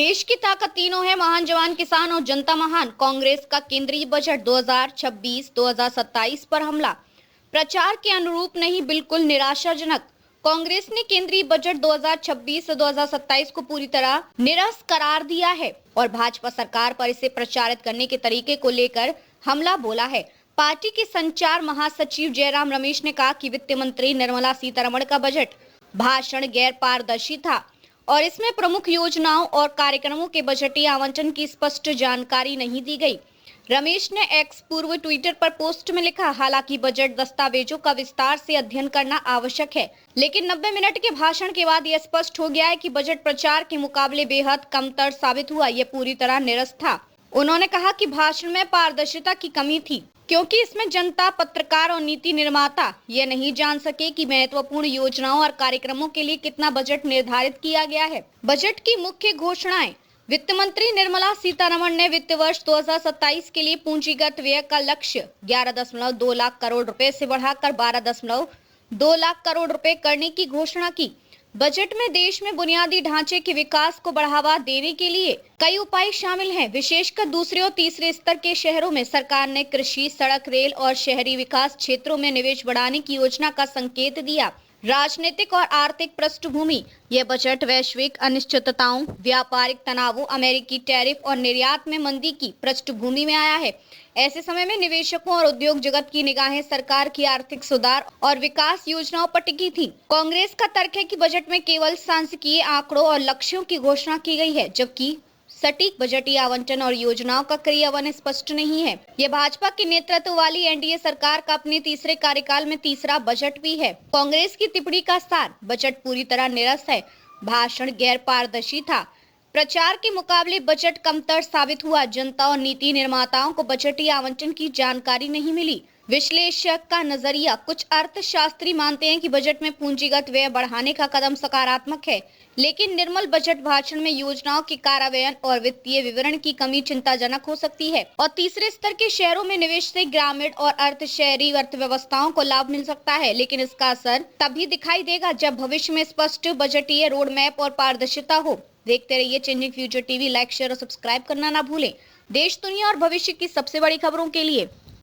देश की ताकत तीनों है, महान जवान, किसान और जनता महान। कांग्रेस का केंद्रीय बजट 2026-2027 पर हमला। प्रचार के अनुरूप नहीं, बिल्कुल निराशाजनक। कांग्रेस ने केंद्रीय बजट 2026-2027 को पूरी तरह निरस करार दिया है और भाजपा सरकार पर इसे प्रचारित करने के तरीके को लेकर हमला बोला है। पार्टी के संचार महासचिव जयराम रमेश ने कहा कि वित्त मंत्री निर्मला सीतारमण का बजट भाषण गैर पारदर्शी था और इसमें प्रमुख योजनाओं और कार्यक्रमों के बजटीय आवंटन की स्पष्ट जानकारी नहीं दी गई। रमेश ने एक्स पूर्व ट्विटर पर पोस्ट में लिखा, हालांकि बजट दस्तावेजों का विस्तार से अध्ययन करना आवश्यक है, लेकिन 90 मिनट के भाषण के बाद यह स्पष्ट हो गया है कि बजट प्रचार के मुकाबले बेहद कमतर साबित हुआ। यह पूरी तरह निरस था। उन्होंने कहा कि भाषण में पारदर्शिता की कमी थी, क्योंकि इसमें जनता, पत्रकार और नीति निर्माता ये नहीं जान सके कि महत्वपूर्ण योजनाओं और कार्यक्रमों के लिए कितना बजट निर्धारित किया गया है। बजट की मुख्य घोषणाएं। वित्त मंत्री निर्मला सीतारमण ने वित्त वर्ष 2027 के लिए पूंजीगत व्यय का लक्ष्य 11.2 लाख करोड़ रुपए से बढ़ाकर 12.2 लाख करोड़ रुपए करने की घोषणा की। बजट में देश में बुनियादी ढांचे के विकास को बढ़ावा देने के लिए कई उपाय शामिल हैं। विशेषकर दूसरे और तीसरे स्तर के शहरों में सरकार ने कृषि, सड़क, रेल और शहरी विकास क्षेत्रों में निवेश बढ़ाने की योजना का संकेत दिया। राजनीतिक और आर्थिक पृष्ठभूमि। यह बजट वैश्विक अनिश्चितताओं, व्यापारिक तनावों, अमेरिकी टैरिफ और निर्यात में मंदी की पृष्ठभूमि में आया है। ऐसे समय में निवेशकों और उद्योग जगत की निगाहें सरकार की आर्थिक सुधार और विकास योजनाओं पर टिकी थी। कांग्रेस का तर्क है कि बजट में केवल सांख्यिकीय आंकड़ों और लक्ष्यों की घोषणा की गई है, जबकि सटीक बजटीय आवंटन और योजनाओं का क्रियान्वयन स्पष्ट नहीं है। यह भाजपा के नेतृत्व वाली एनडीए सरकार का अपने तीसरे कार्यकाल में तीसरा बजट भी है। कांग्रेस की टिप्पणी का सार, बजट पूरी तरह निरस है, भाषण गैर पारदर्शी था, प्रचार के मुकाबले बजट कमतर साबित हुआ, जनता और नीति निर्माताओं को बजटीय आवंटन की जानकारी नहीं मिली। विश्लेषक का नजरिया। कुछ अर्थशास्त्री मानते हैं कि बजट में पूंजीगत व्यय बढ़ाने का कदम सकारात्मक है, लेकिन निर्मल बजट भाषण में योजनाओं के कार्यान्वयन और वित्तीय विवरण की कमी चिंताजनक हो सकती है। और तीसरे स्तर के शहरों में निवेश से ग्रामीण और अर्ध शहरी अर्थव्यवस्थाओं को लाभ मिल सकता है, लेकिन इसका असर तभी दिखाई देगा जब भविष्य में स्पष्ट बजटीय रोड मैप और पारदर्शिता हो। देखते रहिए changing future TV. Like, share और सब्सक्राइब करना ना भूलें। देश, दुनिया और भविष्य की सबसे बड़ी खबरों के लिए।